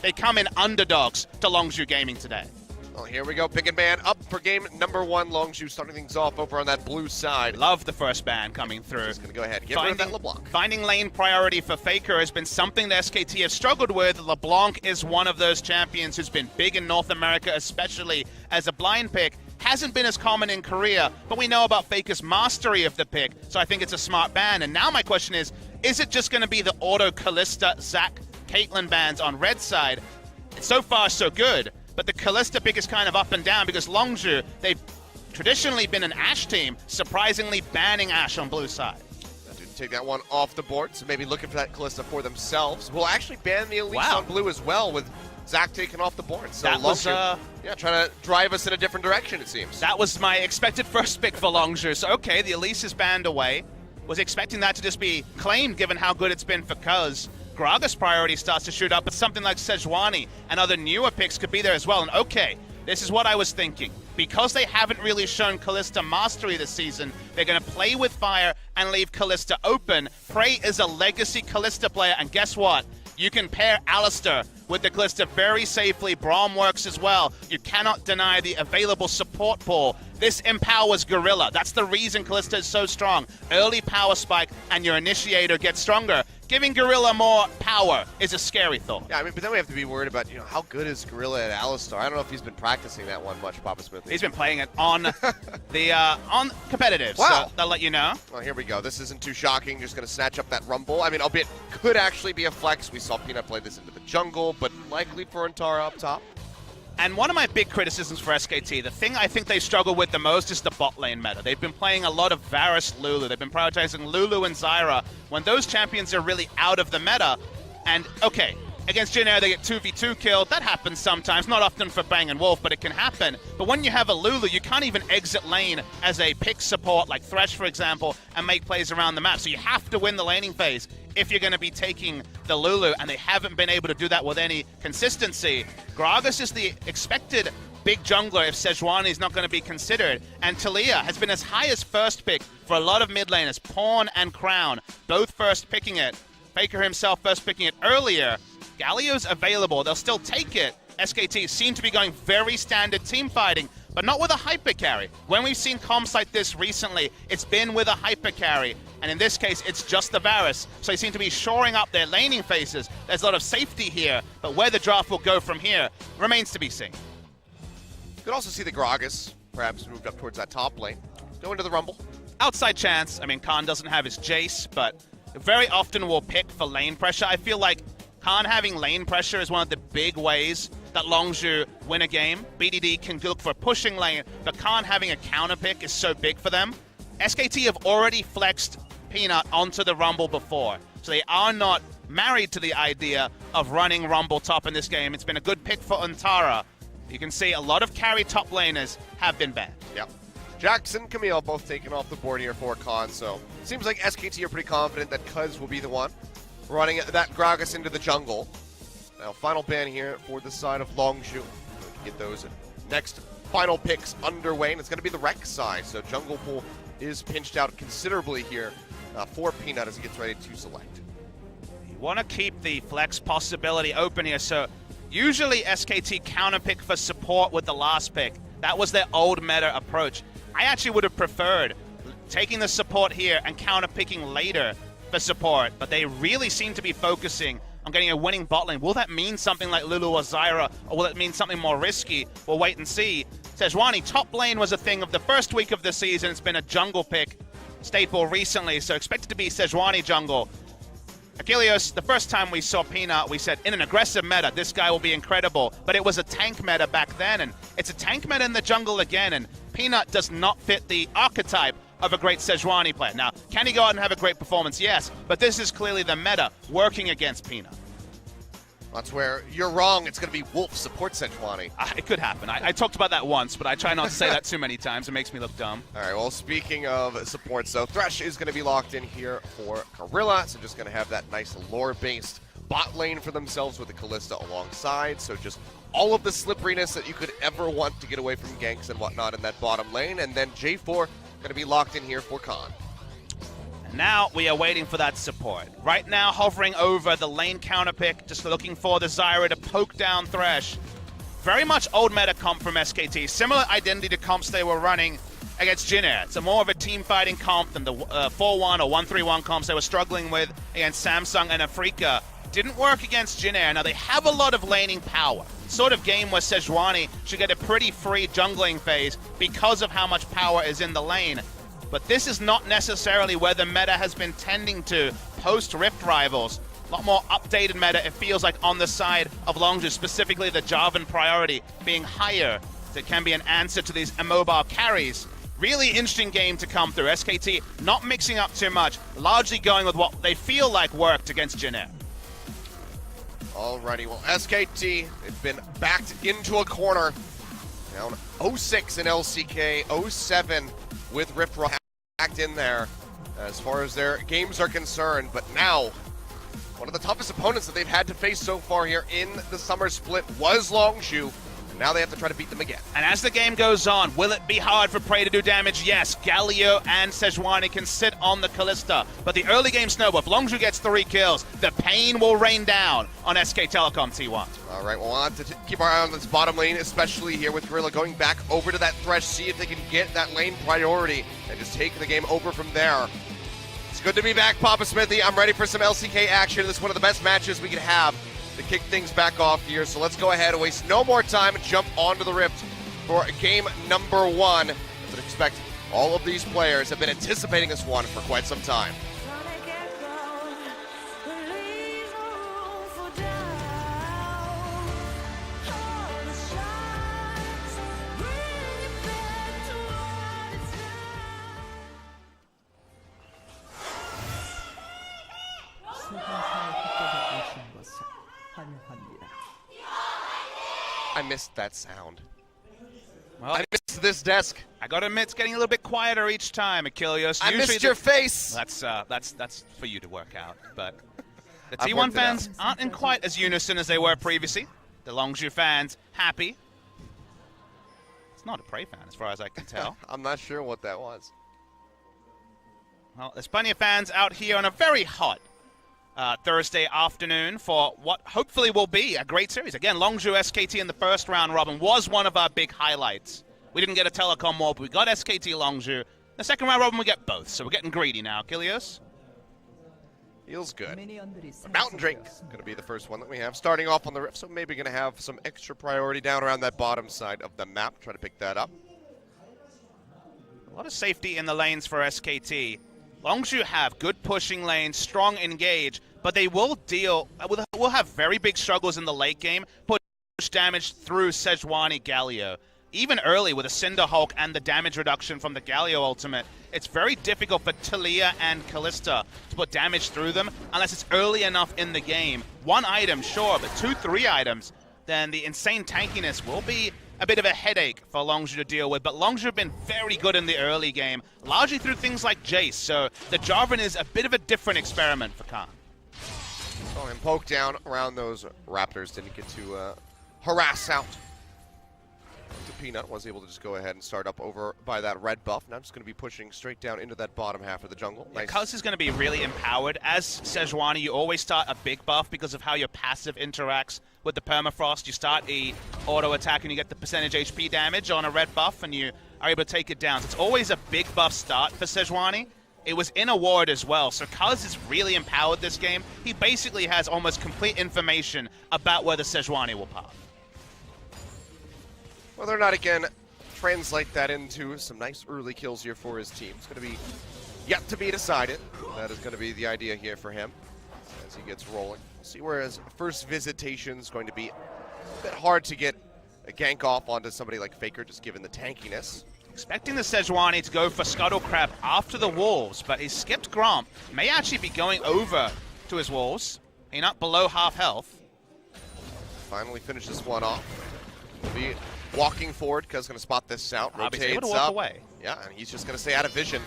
they come in underdogs to Longzhu Gaming today. Well, here we go. Pick and ban up for game number 1. Longzhu starting things off over on that blue side. Love the first ban coming through. Just going to go ahead and get rid of that LeBlanc. Finding lane priority for Faker has been something that SKT have struggled with. LeBlanc is one of those champions who's been big in North America, especially as a blind pick. Hasn't been as common in Korea, but we know about Faker's mastery of the pick, so I think it's a smart ban. And now my question is it just going to be the auto Kalista, Zac, Caitlyn bans on red side? So far, so good. But the Kalista pick is kind of up and down because Longzhu, they've traditionally been an Ashe team, surprisingly banning Ashe on blue side. Didn't take that one off the board, so maybe looking for that Kalista for themselves. We'll actually ban the Elise on blue as well, with Zac taken off the board. So that was, yeah, trying to drive us in a different direction, it seems. That was my expected first pick for Longzhu. So, okay, the Elise is banned away. Was expecting that to just be claimed given how good it's been for Cuz. Gragas priority starts to shoot up, but something like Sejuani and other newer picks could be there as well. And okay, this is what I was thinking. Because they haven't really shown Kalista mastery this season, they're going to play with fire and leave Kalista open. Prey is a legacy Kalista player, and guess what? You can pair Alistar with the Kalista very safely. Braum works as well. You cannot deny the available support pool. This empowers Gorilla. That's the reason Kalista is so strong. Early power spike, and your initiator gets stronger. Giving Gorilla more power is a scary thought. Yeah, I mean, but then we have to be worried about, how good is Gorilla at Alistar? I don't know if he's been practicing that one much, Papa Smith. He's been playing it on on competitive, wow. So they'll let you know. Well, here we go. This isn't too shocking. Just going to snatch up that Rumble. I mean, albeit could actually be a flex. We saw Peanut play this into the jungle, but likely for Antara up top. And one of my big criticisms for SKT, the thing I think they struggle with the most is the bot lane meta. They've been playing a lot of Varus Lulu. They've been prioritizing Lulu and Zyra when those champions are really out of the meta. And, okay, against Jin Air, they get 2v2 killed. That happens sometimes, not often for Bang and Wolf, but it can happen. But when you have a Lulu, you can't even exit lane as a pick support, like Thresh, for example, and make plays around the map. So you have to win the laning phase if you're going to be taking the Lulu, and they haven't been able to do that with any consistency. Gragas is the expected big jungler if Sejuani is not going to be considered, and Taliyah has been as high as first pick for a lot of mid laners. Pawn and Crown, both first picking it. Faker himself first picking it earlier. Galio's available, they'll still take it. SKT seem to be going very standard team fighting, but not with a hyper carry. When we've seen comps like this recently, it's been with a hyper carry, and in this case, it's just the Varus. So they seem to be shoring up their laning phases. There's a lot of safety here, but where the draft will go from here remains to be seen. You could also see the Gragas perhaps moved up towards that top lane. Go into the Rumble. Outside chance. I mean, Khan doesn't have his Jace, but very often will pick for lane pressure. I feel like Khan having lane pressure is one of the big ways that Longzhu win a game. BDD can look for pushing lane, but Khan having a counter pick is so big for them. SKT have already flexed Peanut onto the Rumble before, so they are not married to the idea of running Rumble top in this game. It's been a good pick for Antara. You can see a lot of carry top laners have been banned. Yep. Jackson, Camille both taken off the board here for Khan, so it seems like SKT are pretty confident that Cuz will be the one running that Gragas into the jungle. Now, final ban here for the side of Longzhu. Get those next final picks underway, and it's going to be the Rex side. So jungle pool is pinched out considerably here for Peanut as he gets ready to select. You want to keep the flex possibility open here, so usually SKT counter pick for support with the last pick. That was their old meta approach. I actually would have preferred taking the support here and counter picking later for support, but they really seem to be focusing on getting a winning bot lane. Will that mean something like Lulu or Zyra, or will it mean something more risky? We'll wait and see. Sejuani, top lane was a thing of the first week of the season. It's been a jungle pick staple recently, so expected to be Sejuani jungle. Achilles, the first time we saw Peanut, we said, in an aggressive meta, this guy will be incredible. But it was a tank meta back then, and it's a tank meta in the jungle again, and Peanut does not fit the archetype of a great Sejuani player. Now, can he go out and have a great performance? Yes, but this is clearly the meta working against Peanut. That's where you're wrong. It's going to be Wolf support Sejuani. It could happen. I talked about that once, but I try not to say that too many times. It makes me look dumb. All right, well, speaking of support, so Thresh is going to be locked in here for Gorilla, so just going to have that nice lore-based bot lane for themselves with the Kalista alongside, so just all of the slipperiness that you could ever want to get away from ganks and whatnot in that bottom lane, and then J4 going to be locked in here for Khan. Now we are waiting for that support. Right now, hovering over the lane counter pick, just looking for the Zyra to poke down Thresh. Very much old meta comp from SKT. Similar identity to comps they were running against Jin Air. It's more of a team fighting comp than the 4-1 or 1-3-1 comps they were struggling with against Samsung and Afrika. Didn't work against Jin Air. Now they have a lot of laning power. Sort of game where Sejuani should get a pretty free jungling phase because of how much power is in the lane. But this is not necessarily where the meta has been tending to post-Rift Rivals. A lot more updated meta, it feels like, on the side of Longzhu, specifically the Jarvan priority being higher. So it can be an answer to these immobile carries. Really interesting game to come through. SKT not mixing up too much, largely going with what they feel like worked against Jin Air. Alrighty, well, SKT, they've been backed into a corner. Down 0-6 in LCK, 0-7 with Rift Rivals backed in there as far as their games are concerned. But now, one of the toughest opponents that they've had to face so far here in the summer split was Longzhu. And now they have to try to beat them again. And as the game goes on, will it be hard for Prey to do damage? Yes, Galio and Sejuani can sit on the Kalista. But the early game snowball, if Longzhu gets 3 kills, the pain will rain down on SK Telecom T1. All right, we'll have to keep our eye on this bottom lane, especially here with Gorilla going back over to that Thresh, see if they can get that lane priority and just take the game over from there. It's good to be back, Papa Smithy. I'm ready for some LCK action. This is one of the best matches we can have to kick things back off here. So let's go ahead and waste no more time and jump onto the Rift for game number 1. I would expect all of these players have been anticipating this one for quite some time. I missed that sound. Well, I missed this desk. I gotta admit, it's getting a little bit quieter each time, Achilles. I missed your face. That's for you to work out. But the I've T1 worked it fans out. aren't in quite as unison as they were previously. The Longzhu fans happy. It's not a Prey fan, as far as I can tell. I'm not sure what that was. Well, there's plenty of fans out here on a very hot Thursday afternoon for what hopefully will be a great series. Again, Longzhu SKT in the first round, Robin, was one of our big highlights. We didn't get a telecom war, but we got SKT Longzhu. The second round, Robin, we get both, so we're getting greedy now. Kilios? Feels good. A Mountain Drink going to be the first one that we have. Starting off on the Rift, so maybe going to have some extra priority down around that bottom side of the map. Try to pick that up. A lot of safety in the lanes for SKT. Longzhu have good pushing lanes, strong engage, but they will have very big struggles in the late game, push damage through Sejuani Galio. Even early with a Cinder Hulk and the damage reduction from the Galio ultimate, it's very difficult for Talia and Kalista to put damage through them unless it's early enough in the game. 1 item, sure, but 2-3 items, then the insane tankiness will be a bit of a headache for Longzhu to deal with. But Longzhu have been very good in the early game, largely through things like Jace. So the Jarvan is a bit of a different experiment for Khan. Oh, and poke down around those Raptors. Didn't get to harass out. The Peanut was able to just go ahead and start up over by that red buff. Now just going to be pushing straight down into that bottom half of the jungle. Nice. Because is going to be really empowered. As Sejuani, you always start a big buff because of how your passive interacts with the permafrost. You start a auto attack and you get the percentage HP damage on a red buff and you are able to take it down. So it's always a big buff start for Sejuani. It was in a ward as well, so Kuz is really empowered this game. He basically has almost complete information about where the Sejuani will pop. Whether or not, again, translate that into some nice early kills here for his team. It's going to be yet to be decided. That is going to be the idea here for him as he gets rolling. We'll see where his first visitation is going to be a bit hard to get a gank off onto somebody like Faker, just given the tankiness. Expecting the Sejuani to go for Scuttle Crab after the Wolves, but he skipped Gromp. May actually be going over to his Wolves. He's not below half health. Finally finish this one off. He'll be walking forward because he's going to spot this out. He's able to Rotates walk up. away. Yeah, and he's just going to stay out of vision.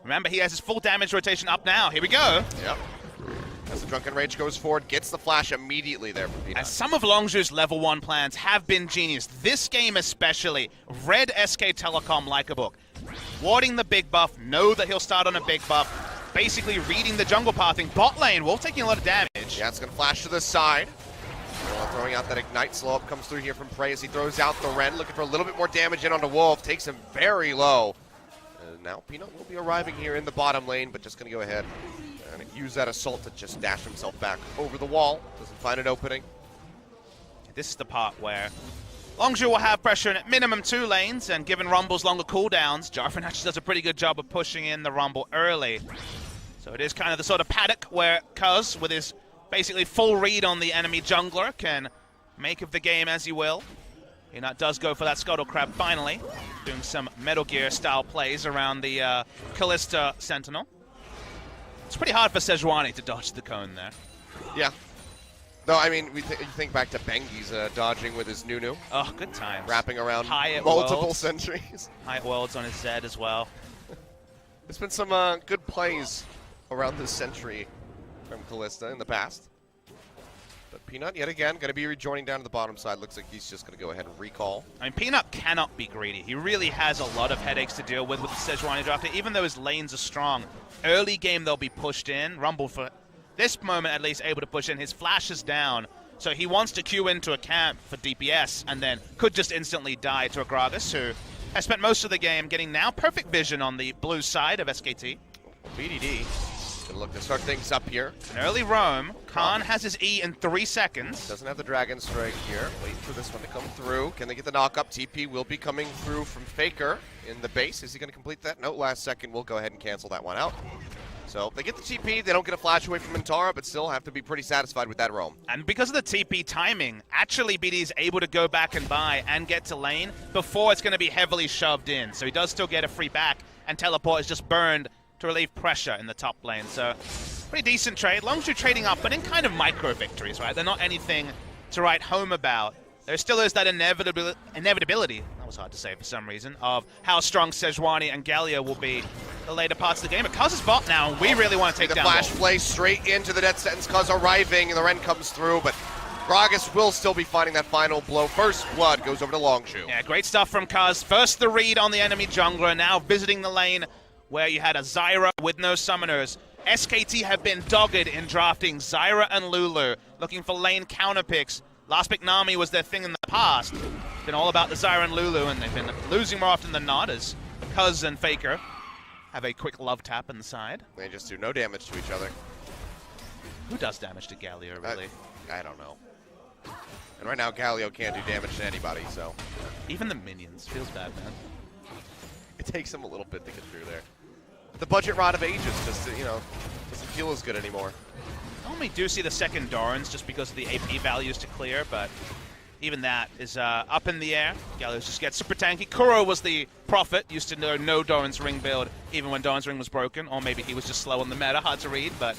Remember, he has his full damage rotation up now. Here we go. Yep. As the Drunken Rage goes forward, gets the flash immediately there for Peanut. As some of Longzhu's level 1 plans have been genius. This game especially, read SK Telecom like a book. Warding the big buff, know that he'll start on a big buff. basically reading the jungle pathing. Bot lane, Wolf taking a lot of damage. Yeah, it's going to flash to the side. Throwing out that Ignite. Slow up comes through here from Prey as he throws out the Ren, looking for a little bit more damage in onto Wolf. Takes him very low. And now Peanut will be arriving here in the bottom lane, but just going to go ahead and use that Assault to just dash himself back over the wall. Doesn't find an opening. This is the part where Longzhu will have pressure in at minimum 2 lanes, and given Rumble's longer cooldowns, Jarvan actually does a pretty good job of pushing in the Rumble early. So it is kind of the sort of paddock where Cuz, with his basically full read on the enemy jungler, can make of the game as he will. Peanut does go for that Scuttle Crab finally, doing some Metal Gear style plays around the Callista Sentinel. It's pretty hard for Sejuani to dodge the cone there. Yeah. No, I mean, you think back to Bengi's dodging with his Nunu. Oh, good times. Wrapping around High multiple sentries. High Worlds on his Zed as well. There's been some good plays around this sentry from Callista in the past. But Peanut, yet again, going to be rejoining down to the bottom side. Looks like he's just going to go ahead and recall. I mean, Peanut cannot be greedy. He really has a lot of headaches to deal with the Sejuani drafter, even though his lanes are strong. Early game, they'll be pushed in. Rumble, for this moment at least, able to push in. His flash is down, so he wants to queue into a camp for DPS, and then could just instantly die to a Gragas, who has spent most of the game getting now perfect vision on the blue side of SKT. BDD. Gonna look to start things up here. An early roam. Khan has his E in 3 seconds. Doesn't have the Dragon Strike here. Wait for this one to come through. Can they get the knock up? TP will be coming through from Faker in the base. Is he going to complete that? No, last second. We'll go ahead and cancel that one out. So they get the TP. They don't get a flash away from Mintara, but still have to be pretty satisfied with that roam. And because of the TP timing, actually BD is able to go back and buy and get to lane before it's going to be heavily shoved in. So he does still get a free back, and Teleport is just burned to relieve pressure in the top lane. So pretty decent trade. Longzhu trading up, but in kind of micro victories, right? They're not anything to write home about. There still is that inevitability, that was hard to say for some reason, of how strong Sejuani and Galio will be the later parts of the game. But Cuz is bot now, and we really want to take down the flash play straight into the Death Sentence. Cuz arriving, and the Ren comes through, but Gragas will still be finding that final blow. First blood goes over to Longzhu. Yeah, great stuff from Cuz. First the read on the enemy jungler, now visiting the lane where you had a Zyra with no summoners. SKT have been dogged in drafting Zyra and Lulu, looking for lane counter picks. Last pick Nami was their thing in the past. Been all about the Zyra and Lulu, and they've been losing more often than not as Cuz and Faker have a quick love tap inside. They just do no damage to each other. Who does damage to Galio, really? I don't know. And right now, Galio can't do damage to anybody, so. Even the minions. Feels bad, man. It takes him a little bit to get through there. The budget rod of ages just, you know, doesn't feel as good anymore. I only do see the second Dorans just because of the AP values to clear, but even that is up in the air. Galio just gets super tanky. Kuro was the prophet, used to know no Doran's Ring build, even when Doran's Ring was broken, or maybe he was just slow on the meta, hard to read, but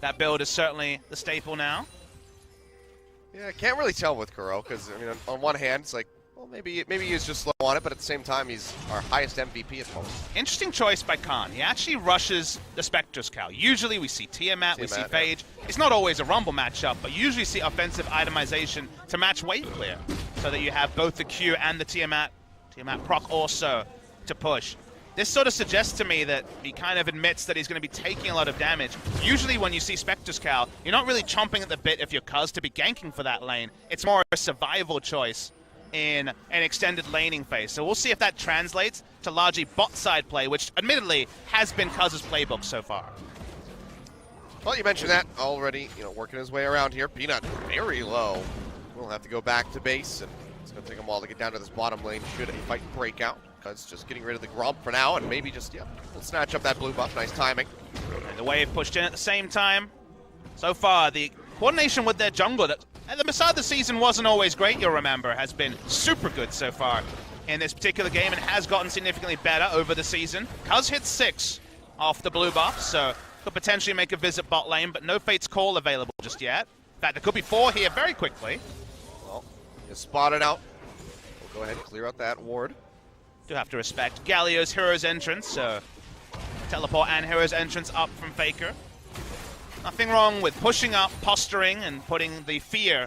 that build is certainly the staple now. Yeah, I can't really tell with Kuro, because, I mean, on one hand, it's like, well, maybe he is just slow on it, but at the same time, he's our highest MVP at the moment. Interesting choice by Khan. He actually rushes the Spectre's Cow. Usually we see Tiamat, we see Phage. Yeah. It's not always a Rumble matchup, but usually see offensive itemization to match wave clear, so that you have both the Q and the Tiamat proc also to push. This sort of suggests to me that he kind of admits that he's going to be taking a lot of damage. Usually when you see Spectre's Cow, you're not really chomping at the bit if you're Cuz to be ganking for that lane. It's more a survival choice in an extended laning phase. So we'll see if that translates to largely bot side play, which admittedly has been Cuz's playbook so far. Well, you mentioned that already, you know, working his way around here. Peanut very low. We'll have to go back to base, and it's going to take him a while to get down to this bottom lane should a fight break out. Cuz just getting rid of the Grump for now, and maybe just, yeah, we'll snatch up that blue buff. Nice timing. And the wave pushed in at the same time. So far, the coordination with their jungler that at the start of the season wasn't always great, you'll remember, has been super good so far in this particular game and has gotten significantly better over the season. Cuz hit 6 off the blue buff, so could potentially make a visit bot lane, but no Fate's Call available just yet. In fact, there could be 4 here very quickly. Well, you spotted out. We'll go ahead and clear out that ward. Do have to respect Galio's Hero's Entrance, so Teleport and Hero's Entrance up from Faker. Nothing wrong with pushing up, posturing, and putting the fear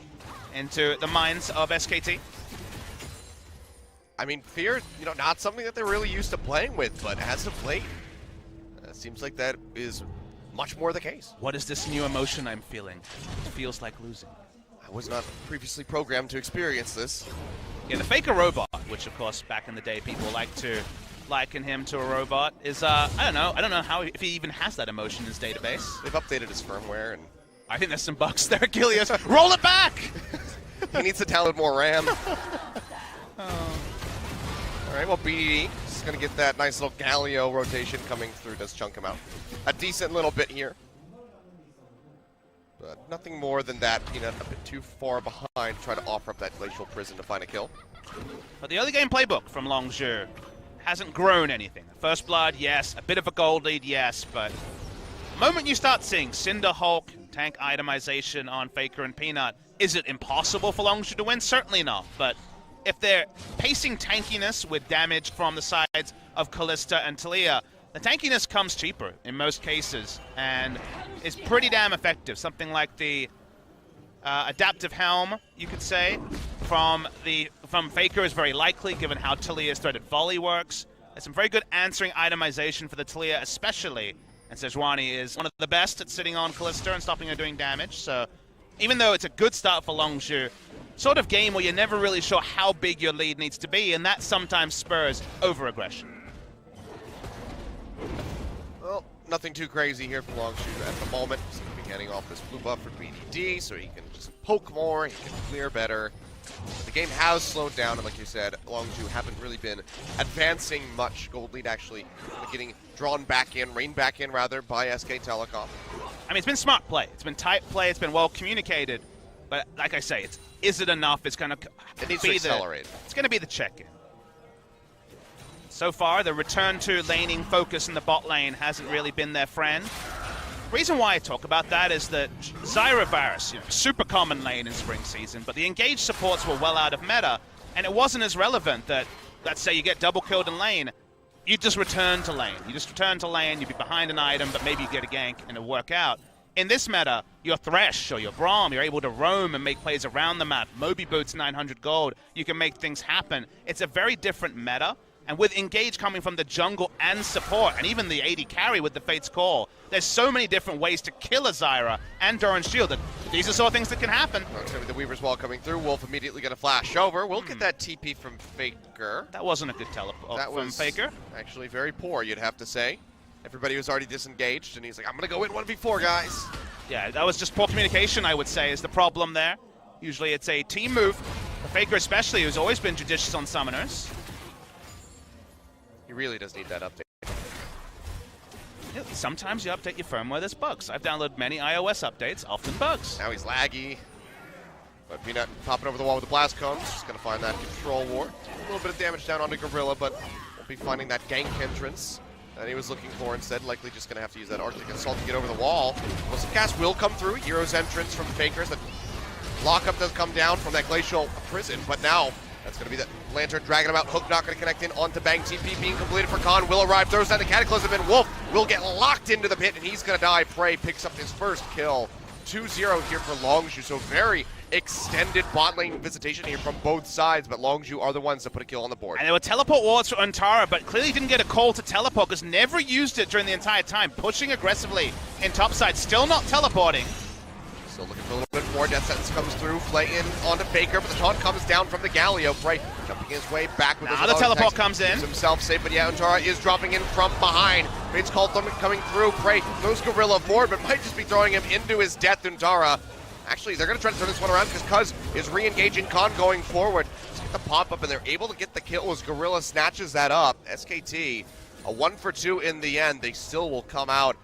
into the minds of SKT. I mean, fear, you know, not something that they're really used to playing with, but as of late, seems like that is much more the case. What is this new emotion I'm feeling? It feels like losing. I was not previously programmed to experience this. Yeah, the Faker robot, which of course back in the day people like to liken him to a robot, is I don't know how if he even has that emotion in his database. They've updated his firmware, and I think there's some bugs there, Achilles. Roll it back! he needs to download more RAM. All right, well, BDD is going to get that nice little Galio rotation coming through. Does chunk him out a decent little bit here. But nothing more than that, a bit too far behind to try to offer up that Glacial Prison to find a kill. But the early game playbook from Longzhu hasn't grown anything. First Blood, yes. A bit of a gold lead, yes. But the moment you start seeing Cinder Hulk, tank itemization on Faker and Peanut, is it impossible for Longzhu to win? Certainly not. But if they're pacing tankiness with damage from the sides of Kalista and Talia, the tankiness comes cheaper in most cases and is pretty damn effective. Something like the adaptive helm, you could say, from Faker is very likely, given how Talia's threaded volley works. There's some very good answering itemization for the Talia especially, and Sejuani is one of the best at sitting on Kalista and stopping her doing damage. So even though it's a good start for Longzhu, sort of game where you're never really sure how big your lead needs to be, and that sometimes spurs over-aggression. Well, nothing too crazy here for Longzhu at the moment. He's going to be handing off this blue buff for BDD so he can just poke more, he can clear better. The game has slowed down, and like you said, Longzhu haven't really been advancing much. Gold lead actually getting drawn back in, reined back in rather, by SK Telecom. I mean, it's been smart play. It's been tight play. It's been well communicated. But like I say, is it enough? It's going to it needs to accelerate. It's going to be the check-in. So far, the return to laning focus in the bot lane hasn't really been their friend. The reason why I talk about that is that Zyra Varus, super common lane in spring season, but the engaged supports were well out of meta, and it wasn't as relevant that, let's say you get double killed in lane, you just return to lane. You just return to lane, you'd be behind an item, but maybe you get a gank and it'll work out. In this meta, your Thresh or your Braum, you're able to roam and make plays around the map. Moby Boots 900 gold, you can make things happen. It's a very different meta. And with Engage coming from the jungle and support, and even the AD carry with the Fate's Call, there's so many different ways to kill a Zyra and Doran's Shield that these are sort of things that can happen. Oh, it's going to be the Weaver's Wall coming through. Wolf immediately going to flash over. We'll get that TP from Faker. That wasn't a good teleport from Faker. Actually very poor, you'd have to say. Everybody was already disengaged, and he's like, I'm going to go in 1v4, guys. Yeah, that was just poor communication, I would say, is the problem there. Usually it's a team move. For Faker especially, who's always been judicious on summoners. He really does need that update. Yeah, sometimes you update your firmware, there's bugs. I've downloaded many iOS updates, often bugs. Now he's laggy. But Peanut popping over the wall with the blast cones. Just going to find that control ward. A little bit of damage down onto Gorilla, but won't be finding that gank entrance that he was looking for instead. Likely just going to have to use that Arctic Assault to get over the wall. Well, some gas will come through. Hero's entrance from Fakers. The lockup does come down from that Glacial Prison, but now that's going to be the Lantern dragging him out. Hook not going to connect in onto Bang. TP being completed for Khan. Will arrive, throws down the Cataclysm, and Wolf will get locked into the pit, and he's going to die. Prey picks up his first kill. 2-0 here for Longzhu, so very extended bot lane visitation here from both sides, but Longzhu are the ones that put a kill on the board. And there were teleport wards for Antara, but clearly didn't get a call to teleport because never used it during the entire time. Pushing aggressively in topside, still not teleporting. Still looking for a little bit more. Death Sentence comes through. Flay in onto Faker, but the taunt comes down from the Galio. Prey jumping his way back with the teleport comes in. Himself safe, but yeah, Antara is dropping in from behind. Fate's Call coming through. Prey throws Gorilla forward, but might just be throwing him into his death. Antara. Actually, they're going to try to turn this one around because Cuz is re-engaging Khan going forward. Let's get the pop-up, and they're able to get the kill as Gorilla snatches that up. SKT, a 1-for-2 in the end. They still will come out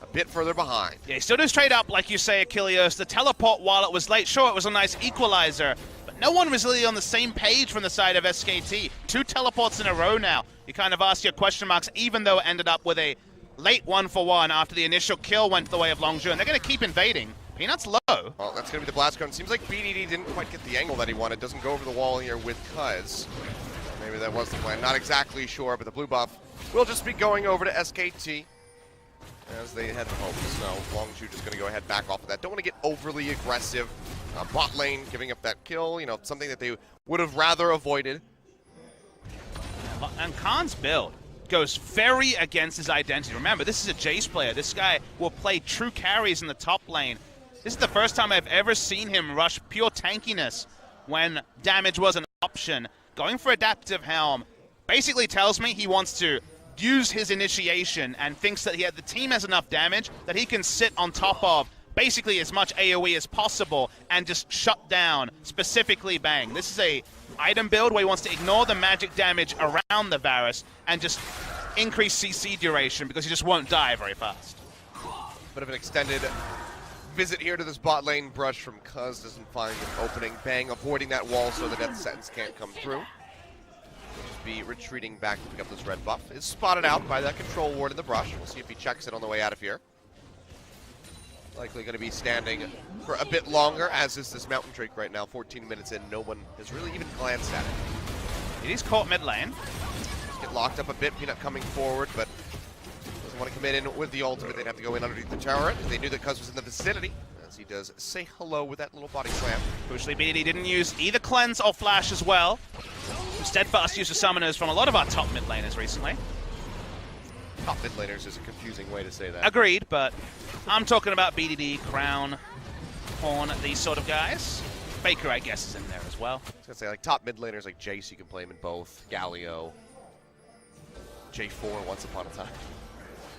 a bit further behind. Yeah, he still does trade up, like you say, Achilles. The teleport, while it was late, sure, it was a nice equalizer, but no one was really on the same page from the side of SKT. 2 teleports in a row now. You kind of ask your question marks, even though it ended up with a late 1-for-1 after the initial kill went the way of Longzhu, and they're going to keep invading. Peanut's low. Well, that's going to be the blast cone. Seems like BDD didn't quite get the angle that he wanted. Doesn't go over the wall here with Cuz. Maybe that was the plan. Not exactly sure, but the blue buff will just be going over to SKT as they head home. So Longzhu just going to go ahead back off of that. Don't want to get overly aggressive. Bot lane giving up that kill, something that they would have rather avoided. And Khan's build goes very against his identity. Remember, this is a Jace player. This guy will play true carries in the top lane. This is the first time I've ever seen him rush pure tankiness when damage was an option. Going for Adaptive Helm basically tells me he wants to use his initiation and thinks that the team has enough damage that he can sit on top of basically as much AoE as possible and just shut down, specifically Bang. This is a item build where he wants to ignore the magic damage around the Varus and just increase CC duration because he just won't die very fast. Bit of an extended visit here to this bot lane. Brush from Cuz doesn't find an opening. Bang avoiding that wall so the death sentence can't come through. He'll just be retreating back to pick up this red buff. Is spotted out by that control ward in the brush. We'll see if he checks it on the way out of here. Likely going to be standing for a bit longer, as is this Mountain Drake right now. 14 minutes in, no one has really even glanced at it. He's caught mid lane. Just get locked up a bit. Peanut coming forward, but doesn't want to commit in with the ultimate. They'd have to go in underneath the tower. They knew that Cuz was in the vicinity, as he does say hello with that little body slam. Crucially, BDD didn't use either cleanse or flash as well. Steadfast use of summoners from a lot of our top mid laners recently. Top mid laners is a confusing way to say that. Agreed, but I'm talking about BDD, Crown, Horn, these sort of guys. Faker, I guess, is in there as well. I was gonna say, like, top mid laners like Jace, you can play him in both. Galio, J4 once upon a time.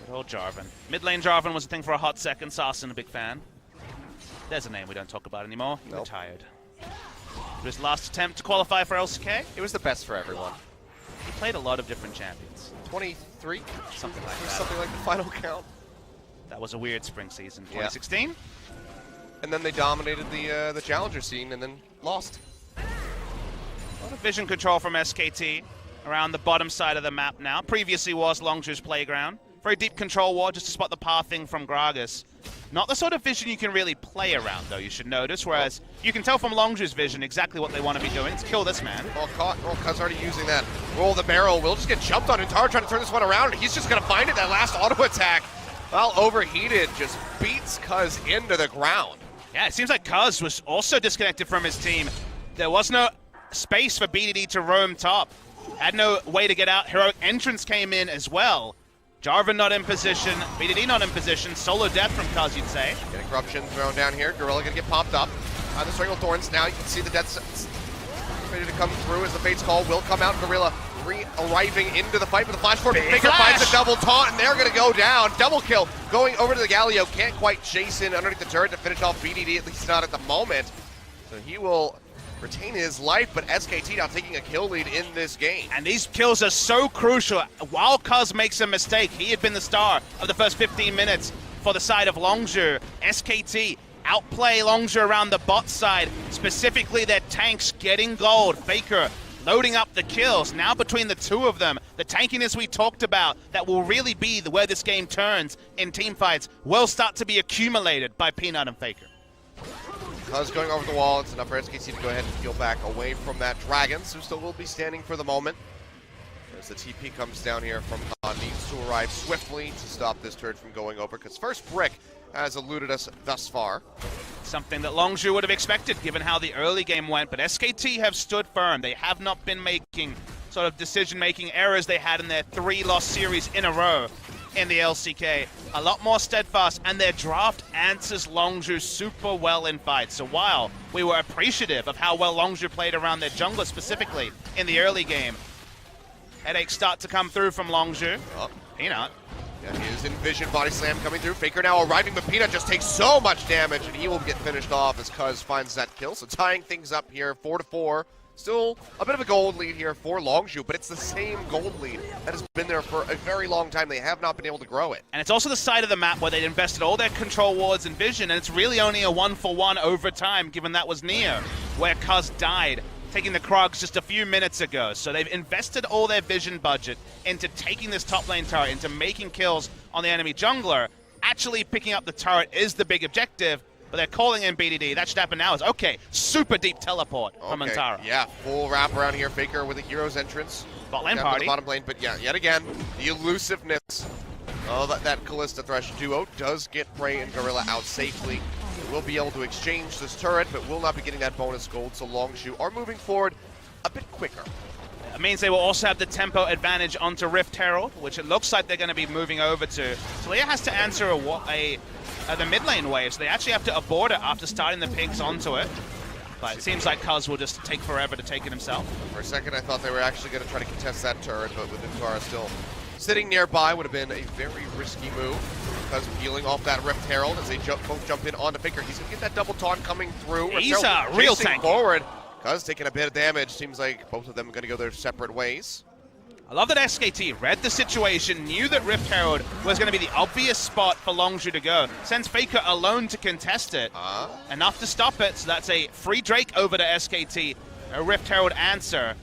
Good old Jarvan. Mid lane Jarvan was a thing for a hot second. Sarsen, a big fan. There's a name we don't talk about anymore. He retired. His last attempt to qualify for LCK. It was the best for everyone. He played a lot of different champions. 23? Something like that. Something like the final count. That was a weird spring season. 2016? Yeah. And then they dominated the challenger scene and then lost. A lot of vision control from SKT around the bottom side of the map now. Previously was Longzhu's playground. Very deep control ward just to spot the pathing from Gragas. Not the sort of vision you can really play around, though, you should notice, whereas you can tell from Longzhu's vision exactly what they want to be doing. It's kill this man. Well, caught. Oh, Cuz already using that. Roll the barrel. Will just get jumped on. Intara trying to turn this one around. He's just going to find it. That last auto attack, well, overheated, just beats Cuz into the ground. Yeah, it seems like Cuz was also disconnected from his team. There was no space for BDD to roam top. Had no way to get out. Heroic Entrance came in as well. Jarvan not in position, BDD not in position, solo death from Cuz, you'd say. Getting corruption thrown down here. Gorilla gonna get popped up. The Strangled Thorns. Now you can see the death sentence ready to come through as the Fate's Call will come out. Gorilla arriving into the fight with the flash forward. Faker finds a double taunt, and they're gonna go down. Double kill going over to the Galio. Can't quite chase in underneath the turret to finish off BDD, at least not at the moment. So he will retain his life, but SKT now taking a kill lead in this game. And these kills are so crucial. While Cuz makes a mistake, he had been the star of the first 15 minutes for the side of Longzhu. SKT outplay Longzhu around the bot side, specifically their tanks getting gold. Faker loading up the kills. Now between the two of them, the tankiness we talked about that will really be where this game turns in team fights will start to be accumulated by Peanut and Faker. Cuz going over the wall. It's enough for SKT to go ahead and peel back away from that Dragons, who still will be standing for the moment. As the TP comes down here from Khan, needs to arrive swiftly to stop this turret from going over, because first brick has eluded us thus far. Something that Longzhu would have expected given how the early game went, but SKT have stood firm. They have not been making sort of decision-making errors they had in their 3-loss series in a row in the LCK. A lot more steadfast, and their draft answers Longzhu super well in fights. So while we were appreciative of how well Longzhu played around their jungler specifically in the early game, headaches start to come through from Longzhu. Oh. Peanut. Yeah, he is in vision, body slam coming through. Faker now arriving, but Peanut just takes so much damage, and he will get finished off as Cuz finds that kill. So tying things up here, 4-4. Still a bit of a gold lead here for Longzhu, but it's the same gold lead that has been there for a very long time. They have not been able to grow it. And it's also the side of the map where they'd invested all their control wards and vision, and it's really only a 1-for-1 over time, given that was Neo, where Cuz died, taking the Krogs just a few minutes ago. So they've invested all their vision budget into taking this top lane turret, into making kills on the enemy jungler. Actually picking up the turret is the big objective, but they're calling in BDD. That should happen now. Is okay, super deep teleport from Antara. Yeah, full wrap around here. Faker with a hero's entrance. Bot lane party. The bottom lane, but yeah, yet again, the elusiveness of that Kalista Thresh duo does get Prey and Gorilla out safely. will be able to exchange this turret, but will not be getting that bonus gold, so Longzhu are moving forward a bit quicker. It means they will also have the tempo advantage onto Rift Herald, which it looks like they're going to be moving over to. Taliyah has to answer the mid lane wave, so they actually have to abort it after starting the pigs onto it. But it seems like Cuz will just take forever to take it himself. For a second, I thought they were actually going to try to contest that turret, but with Untara still sitting nearby would have been a very risky move. Cuz peeling off that Rift Herald as they both jump in onto Faker. He's going to get that double taunt coming through. He's a real tank forward. Cuz taking a bit of damage. Seems like both of them are going to go their separate ways. I love that SKT read the situation, knew that Rift Herald was going to be the obvious spot for Longzhu to go. Sends Faker alone to contest it. Enough to stop it, so that's a free Drake over to SKT. A Rift Herald answer.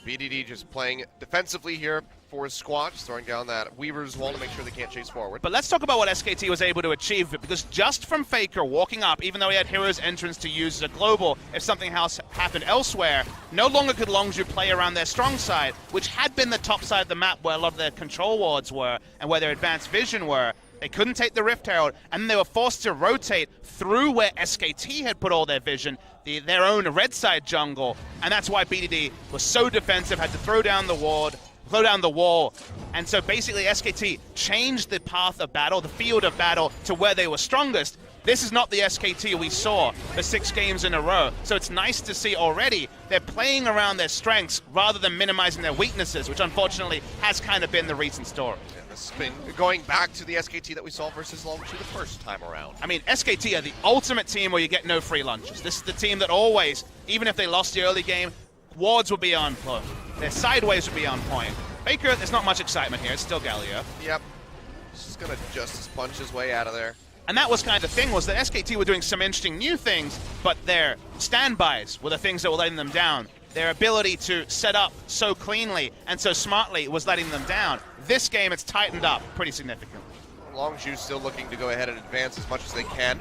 BDD just playing defensively here for his squad, just throwing down that Weaver's wall to make sure they can't chase forward. But let's talk about what SKT was able to achieve, because just from Faker walking up, even though he had Hero's entrance to use as a global if something else happened elsewhere, no longer could Longzhu play around their strong side, which had been the top side of the map where a lot of their control wards were and where their advanced vision were. They couldn't take the Rift Herald, and then they were forced to rotate through where SKT had put all their vision, their own red side jungle, and that's why BDD was so defensive, had to throw down the wall, and so basically SKT changed the path of battle, the field of battle, to where they were strongest. This is not the SKT we saw for 6 games in a row, so it's nice to see already they're playing around their strengths rather than minimizing their weaknesses, which unfortunately has kind of been the recent story. Yeah, this has been going back to the SKT that we saw versus Longzhu the first time around. I mean, SKT are the ultimate team where you get no free lunches. This is the team that always, even if they lost the early game, wards will be on point. Their sideways will be on point. Faker, there's not much excitement here. It's still Galio. Yep. He's just going to justice punch his way out of there. And that was kind of the thing, was that SKT were doing some interesting new things, but their standbys were the things that were letting them down. Their ability to set up so cleanly and so smartly was letting them down. This game, it's tightened up pretty significantly. Longzhu still looking to go ahead and advance as much as they can.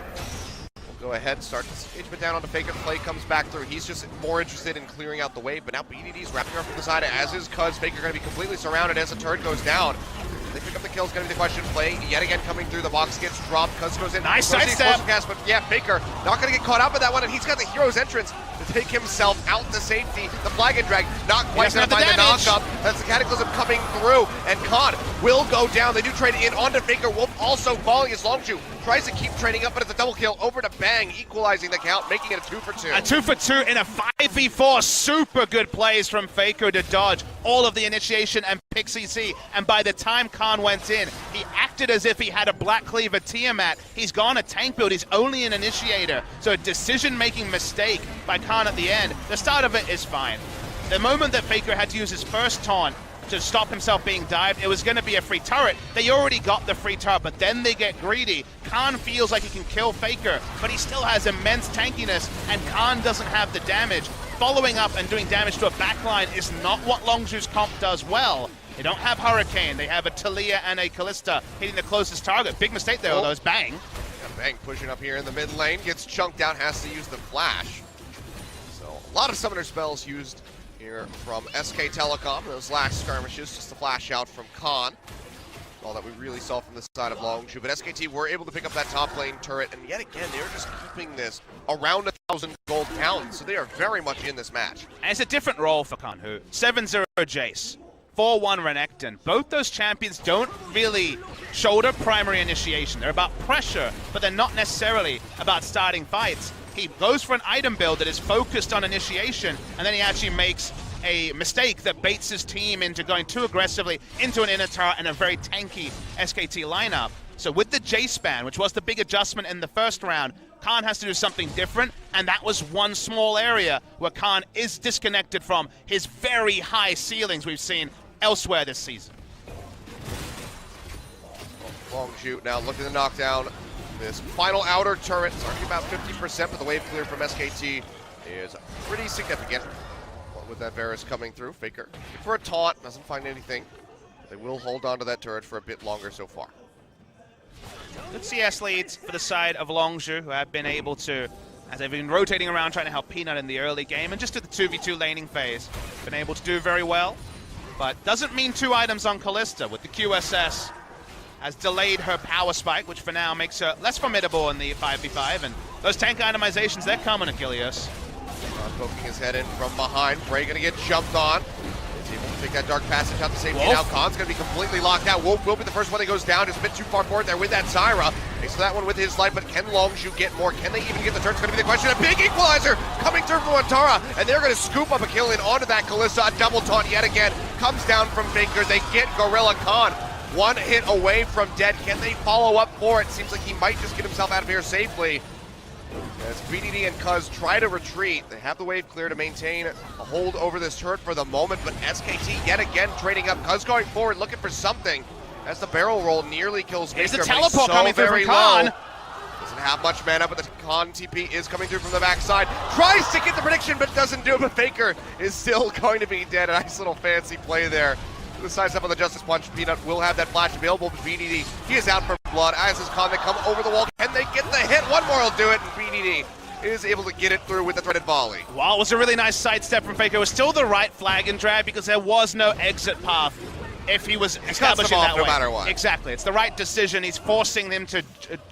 We'll go ahead, start this engagement down onto Faker. Play comes back through. He's just more interested in clearing out the wave, but now BDD's wrapping her up from the side, as is Cuz. Faker going to be completely surrounded as the turret goes down. They pick up the kills, going to be the question. Play yet again coming through. The box gets dropped. Cuz goes in. Nice sidestep. But yeah, Faker not going to get caught up in that one, and he's got the hero's entrance to take himself out to safety. The flag and drag not quite going to find the knock-up. That's the Cataclysm coming through, and Khan will go down. They do trade in onto Faker. Wolf also falling as Longzhu tries to keep trading up, but it's a double kill over to Bang, equalizing the count, making it a 2 for 2. A 2 for 2 in a 5v4. Super good plays from Faker to dodge all of the initiation and pick CC. And by the time Khan went in, he acted as if he had a Black Cleaver Tiamat. He's gone a tank build. He's only an initiator. So a decision-making mistake by Khan at the end. The start of it is fine. The moment that Faker had to use his first taunt to stop himself being dived, it was going to be a free turret. They already got the free turret, but then they get greedy. Khan feels like he can kill Faker, but he still has immense tankiness, and Khan doesn't have the damage. Following up and doing damage to a backline is not what Longzhu's comp does well. They don't have Hurricane. They have a Taliyah and a Kalista hitting the closest target. Big mistake there, though, is Bang. Yeah, Bang pushing up here in the mid lane, gets chunked out, has to use the flash. So a lot of summoner spells used here from SK Telecom. Those last skirmishes, just a flash out from Khan. All that we really saw from the side of Longzhu. But SKT were able to pick up that top lane turret, and yet again, they're just keeping this around 1,000 gold down. So they are very much in this match. And it's a different role for Kanhu. 7-0 Jace, 4-1 Renekton. Both those champions don't really shoulder primary initiation. They're about pressure, but they're not necessarily about starting fights. He goes for an item build that is focused on initiation, and then he actually makes a mistake that baits his team into going too aggressively into an inner tower and a very tanky SKT lineup. So with the Jace ban, which was the big adjustment in the first round, Khan has to do something different, and that was one small area where Khan is disconnected from his very high ceilings we've seen elsewhere this season. Longzhu now looking to knock down this final outer turret. It's already about 50%, but the wave clear from SKT is pretty significant. With that Varus coming through, Faker looking for a taunt, doesn't find anything. They will hold on to that turret for a bit longer so far. Good CS leads for the side of Longzhu, who have been able to, as they've been rotating around trying to help Peanut in the early game, and just at the 2v2 laning phase, been able to do very well. But doesn't mean 2 items on Kalista with the QSS. has delayed her power spike, which for now makes her less formidable in the 5v5. And those tank itemizations, they're coming, Achilles. Poking his head in from behind. Bray gonna get jumped on. He's able to take that dark passage out to safety. Now Khan's gonna be completely locked out. Wolf will be the first one that goes down. Just a bit too far forward there with that Zyra. Takes that one with his life, but can Longzhu get more? Can they even get the turn? It's gonna be the question. A big equalizer coming through from Antara, and they're gonna scoop up a kill in onto that Kalista. A double taunt yet again. Comes down from Faker. They get Gorilla Khan. One hit away from dead. Can they follow up for it? Seems like he might just get himself out of here safely. As BDD and Cuz try to retreat, they have the wave clear to maintain a hold over this turret for the moment, but SKT yet again trading up. Cuz going forward, looking for something as the barrel roll nearly kills Faker. There's a teleport coming through from Khan. Doesn't have much mana, but the Khan TP is coming through from the backside. Tries to get the prediction, but doesn't do it, but Faker is still going to be dead. A nice little fancy play there. The size up on the Justice Punch. Peanut will have that flash available, but BDD, he is out for blood. As is Khan, they come over the wall. Can they get the hit? One more will do it, and BDD is able to get it through with the threaded volley. While it was a really nice sidestep from Faker, it was still the right flag and drag because there was no exit path if he was establishing that way. No matter what. Exactly. It's the right decision. He's forcing them to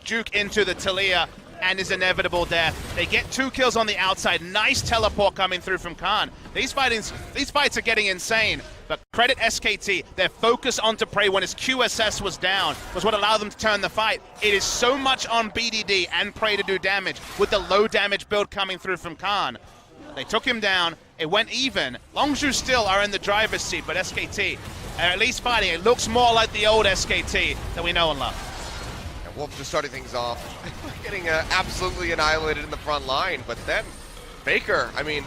juke into the Talia and his inevitable death. They get 2 kills on the outside. Nice teleport coming through from Khan. These fights are getting insane. But credit SKT, their focus onto Prey when his QSS was down was what allowed them to turn the fight. It is so much on BDD and Prey to do damage with the low damage build coming through from Khan. They took him down, it went even. Longzhu still are in the driver's seat, but SKT are at least fighting. It looks more like the old SKT that we know and love. And Wolf just starting things off, getting absolutely annihilated in the front line, but then Faker, I mean,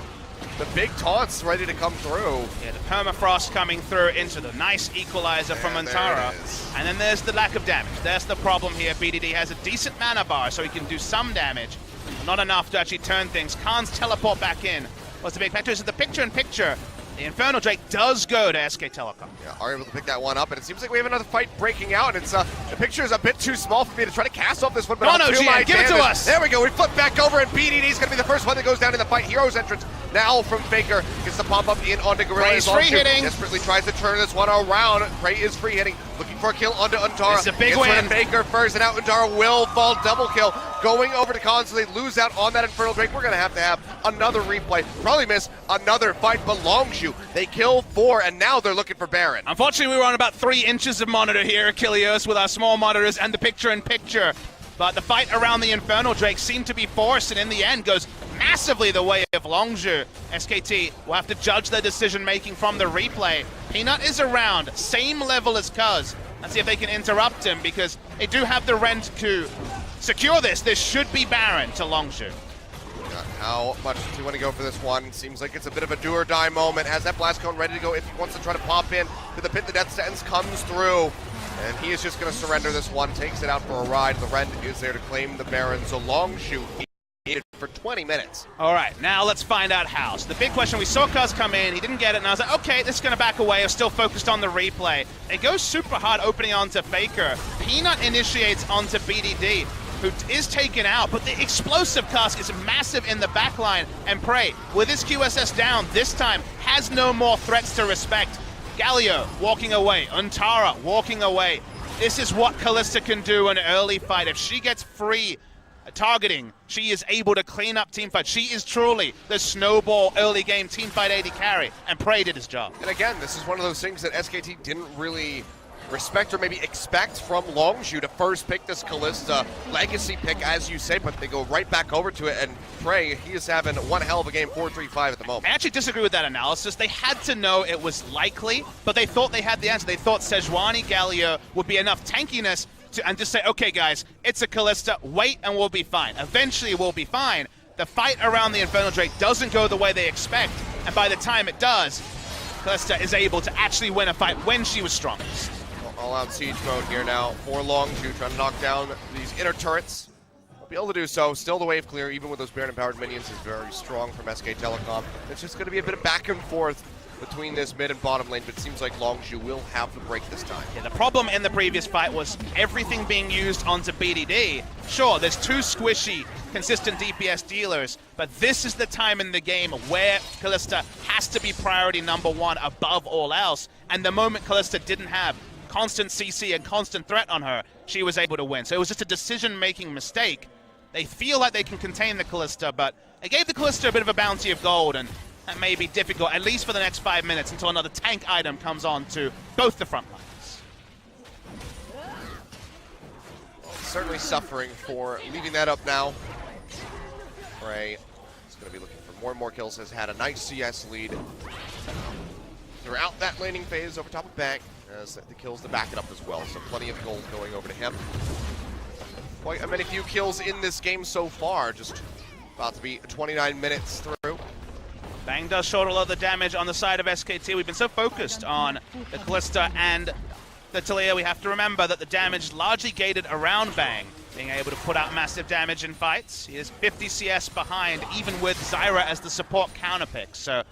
the big taunts ready to come through. Yeah, the permafrost coming through into the nice equalizer from Antara. And then there's the lack of damage. That's the problem here. BDD has a decent mana bar, so he can do some damage. Not enough to actually turn things. Khan's teleport back in was the big factor. So the picture-in-picture, the Infernal Drake does go to SK Telecom. Yeah, are able to pick that one up, and it seems like we have another fight breaking out, and it's the picture is a bit too small for me to try to cast off this one, but no, GM, give it to us! There we go, we flip back over, and BDD's gonna be the first one that goes down in the fight. Hero's entrance now from Faker, gets the pop-up in onto Gorilla. Prey's free hitting. Desperately tries to turn this one around. Prey is free hitting, looking for a kill onto Antara. It's a big win. Faker first, and out Antara will fall, double kill. Going over to Khan, so they lose out on that Infernal Drake. We're gonna have another replay. Probably miss another fight, but Longzhu, they kill 4, and now they're looking for Baron. Unfortunately, we were on about 3 inches of monitor here, Achilles, with our small monitors and the picture-in-picture. But the fight around the Infernal Drake seemed to be forced, and in the end goes massively the way of Longzhu. SKT will have to judge their decision-making from the replay. Peanut is around, same level as Cuz. Let's see if they can interrupt him, because they do have the rent to secure this. This should be Baron to Longzhu. How much do you want to go for this one? Seems like it's a bit of a do or die moment. Has that blast cone ready to go if he wants to try to pop in to the pit. The death sentence comes through, and he is just going to surrender this one. Takes it out for a ride. The Rend is there to claim the Baron. So Longzhu needed for 20 minutes. All right, now let's find out how. So the big question, we saw Cuz come in, he didn't get it, and I was like, okay, this is going to back away. I was still focused on the replay. It goes super hard opening onto Faker. Peanut initiates onto BDD, who is taken out, but the explosive Cusk is massive in the backline, and Prey, with his QSS down, this time has no more threats to respect. Galio walking away, Antara walking away. This is what Kalista can do in an early fight. If she gets free targeting, she is able to clean up teamfight. She is truly the snowball early game teamfight AD carry, and Prey did his job. And again, this is one of those things that SKT didn't really respect or maybe expect from Longzhu to first pick this Kalista legacy pick, as you say, but they go right back over to it, and Prey, he is having one hell of a game, 4-3-5 at the moment. I actually disagree with that analysis. They had to know it was likely, but they thought they had the answer. They thought Sejuani Galio would be enough tankiness and just say, okay guys, it's a Kalista, wait and we'll be fine. Eventually we'll be fine. The fight around the Infernal Drake doesn't go the way they expect, and by the time it does, Kalista is able to actually win a fight when she was strongest. All-out siege mode here now for Longzhu, trying to knock down these inner turrets. Won't be able to do so. Still the wave clear, even with those Baron-empowered minions, is very strong from SK Telecom. It's just going to be a bit of back and forth between this mid and bottom lane, but it seems like Longzhu will have the break this time. Yeah, the problem in the previous fight was everything being used onto BDD. Sure, there's 2 squishy, consistent DPS dealers, but this is the time in the game where Kalista has to be priority number 1 above all else, and the moment Kalista didn't have constant CC and constant threat on her, she was able to win. So it was just a decision-making mistake. They feel like they can contain the Kalista, but it gave the Kalista a bit of a bounty of gold, and that may be difficult, at least for the next 5 minutes, until another tank item comes on to both the front lines. Well, certainly suffering for leaving that up now. Frey is going to be looking for more and more kills, has had a nice CS lead throughout that laning phase over top of Bang, as the kills to back it up as well. So plenty of gold going over to him. Quite a many few kills in this game so far, just about to be 29 minutes through. Bang does shoulder a lot of the damage on the side of SKT. We've been so focused on the Kalista and the Taliyah, we have to remember that the damage largely gated around Bang, being able to put out massive damage in fights. He is 50 CS behind, even with Zyra as the support counterpick. So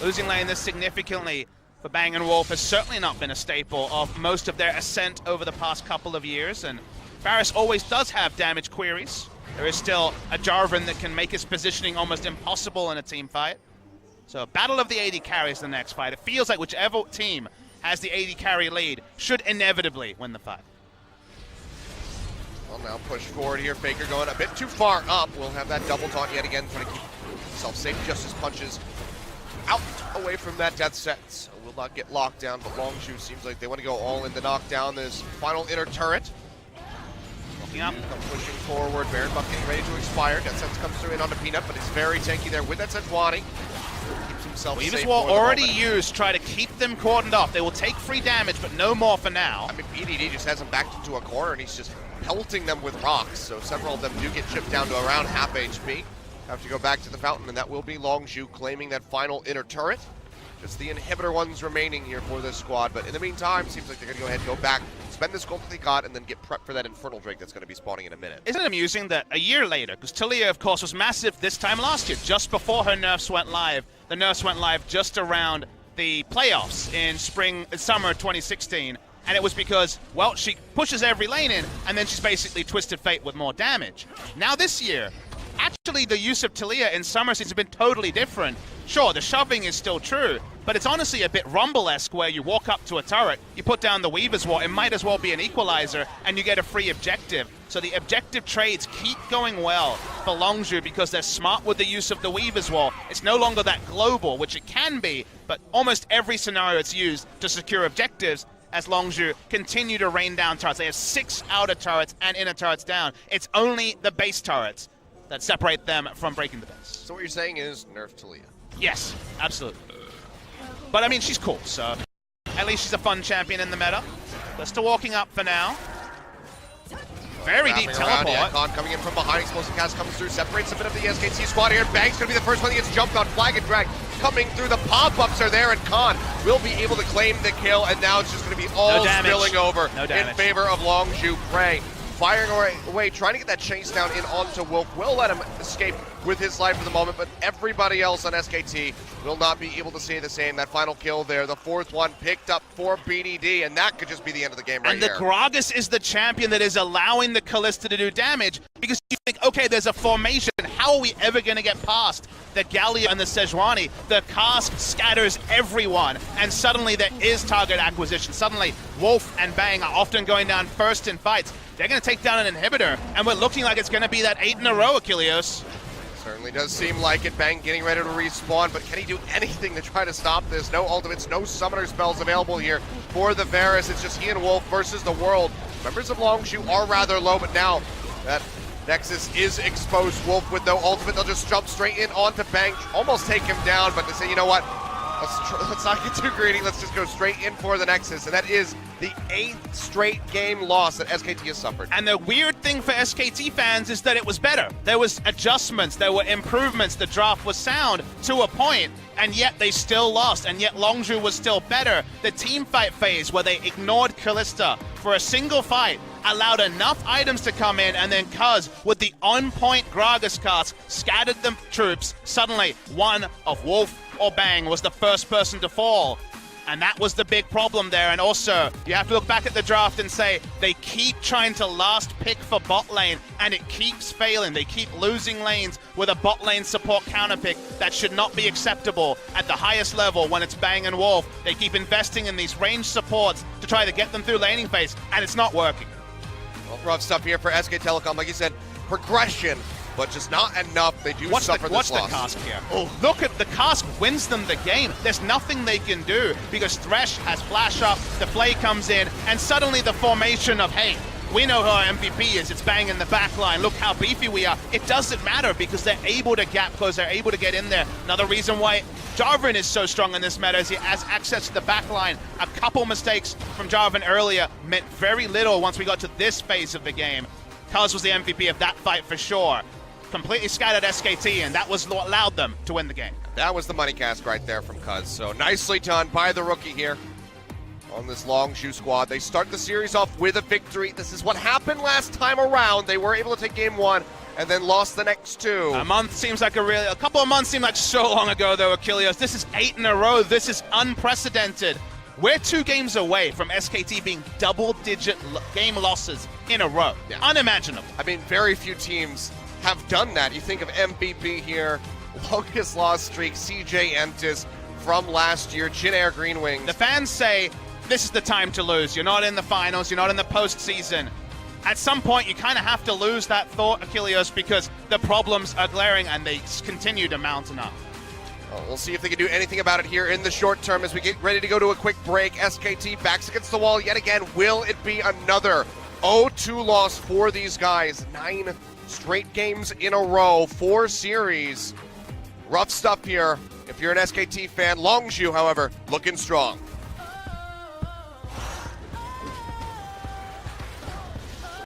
losing lane this significantly for Bang and Wolf has certainly not been a staple of most of their ascent over the past couple of years. And Varus always does have damage queries. There is still a Jarvan that can make his positioning almost impossible in a team fight. So battle of the AD carries the next fight. It feels like whichever team has the AD carry lead should inevitably win the fight. Well, now push forward here. Faker going a bit too far up. We'll have that double taunt yet again, trying to keep himself safe. Justice punches out away from that death set. So will not get locked down, but Longzhu seems like they want to go all in to knock down this final inner turret. Up. Pushing forward, Baron buff getting ready to expire. Death Sense comes through in onto Peanut, but he's very tanky there with that Sejuani. Keeps himself safe. Weaver's Wall already used, try to keep them cordoned off. They will take free damage, but no more for now. I mean, BDD just has him backed into a corner, and he's just pelting them with rocks. So several of them do get chipped down to around half HP. Have to go back to the fountain, and that will be Longzhu claiming that final inner turret. Just the inhibitor ones remaining here for this squad, but in the meantime, seems like they're going to go ahead and go back, spend this gold that they got, and then get prepped for that Infernal Drake that's going to be spawning in a minute. Isn't it amusing that a year later, because Taliyah, of course, was massive this time last year, just before her nerfs went live. The nerfs went live just around the playoffs in summer 2016, and it was because, well, she pushes every lane in, and then she's basically Twisted Fate with more damage. Now this year, actually the use of Taliyah in summer seems to have been totally different. Sure, the shoving is still true, but it's honestly a bit Rumble-esque where you walk up to a turret, you put down the Weaver's Wall, it might as well be an equalizer, and you get a free objective. So the objective trades keep going well for Longzhu because they're smart with the use of the Weaver's Wall. It's no longer that global, which it can be, but almost every scenario it's used to secure objectives as Longzhu continue to rain down turrets. They have 6 outer turrets and inner turrets down. It's only the base turrets that separate them from breaking the base. So what you're saying is nerf Taliyah. Yes, absolutely. But I mean, she's cool, so at least she's a fun champion in the meta. They're still walking up for now. Very deep teleport. Yeah, Khan coming in from behind. Explosive cast comes through, separates a bit of the SKT squad here. Bang's going to be the first one that gets jumped on. Flag and drag coming through. The pop-ups are there, and Khan will be able to claim the kill, and now it's just going to be all spilling over in favor of Longzhu. Frey firing away, trying to get that chase down in onto Wolf. Will let him escape with his life for the moment, but everybody else on SKT will not be able to say the same. That final kill there, the 4th one picked up for BDD, and that could just be the end of the game right here. And the Gragas is the champion that is allowing the Kalista to do damage, because you think, okay, there's a formation. How are we ever going to get past the Gallia and the Sejuani? The cast scatters everyone, and suddenly there is target acquisition. Suddenly, Wolf and Bang are often going down first in fights. They're going to take down an inhibitor, and we're looking like it's going to be that 8 in a row, Achilleos. Certainly does seem like it. Bang getting ready to respawn, but can he do anything to try to stop this? No ultimates, no summoner spells available here for the Varus. It's just he and Wolf versus the world. Members of Longzhu are rather low, but now that Nexus is exposed, Wolf with no ultimate, they'll just jump straight in onto Bang, almost take him down, but to say, you know what, let's not get too greedy, let's just go straight in for the Nexus, and that is the 8th straight game loss that SKT has suffered. And the weird thing for SKT fans is that it was better. There was adjustments, there were improvements, the draft was sound to a point, and yet they still lost, and yet Longzhu was still better. The team fight phase where they ignored Kalista for a single fight allowed enough items to come in, and then Cuz, with the on-point Gragas cast, scattered the troops. Suddenly, one of Wolf or Bang was the first person to fall. And that was the big problem there. And also, you have to look back at the draft and say they keep trying to last pick for bot lane, and it keeps failing. They keep losing lanes with a bot lane support counter pick. That should not be acceptable at the highest level when it's Bang and Wolf. They keep investing in these range supports to try to get them through laning phase, and it's not working. Well, rough stuff here for SK Telecom. Like you said, progression, but just not enough. They do suffer this loss. Watch the cask here. Oh, look at the cask wins them the game. There's nothing they can do because Thresh has flash up, the play comes in, and suddenly the formation of, hey, we know who our MVP is. It's Bang in the back line. Look how beefy we are. It doesn't matter because they're able to gap close. They're able to get in there. Another reason why Jarvan is so strong in this meta is he has access to the back line. A couple mistakes from Jarvan earlier meant very little once we got to this phase of the game. Cuz was the MVP of that fight for sure. Completely scattered SKT, and that was what allowed them to win the game. That was the money cast right there from Cuz. So nicely done by the rookie here on this Longzhu squad. They start the series off with a victory. This is what happened last time around. They were able to take game one and then lost the next two. A couple of months seem like so long ago though, Achilles. This is 8 in a row. This is unprecedented. We're 2 games away from SKT being double-digit game losses in a row. Yeah. Unimaginable. I mean, very few teams have done that. You think of MVP here, longest loss streak, CJ Entis from last year, Jin Air Green Wings. The fans say this is the time to lose. You're not in the finals, you're not in the postseason. At some point, you kind of have to lose that thought, Achilles, because the problems are glaring and they continue to mountain up. Well, we'll see if they can do anything about it here in the short term as we get ready to go to a quick break. SKT backs against the wall yet again. Will it be another 0-2 loss for these guys? 9 straight games in a row, 4 series. Rough stuff here if you're an SKT fan. Longzhu, however, looking strong.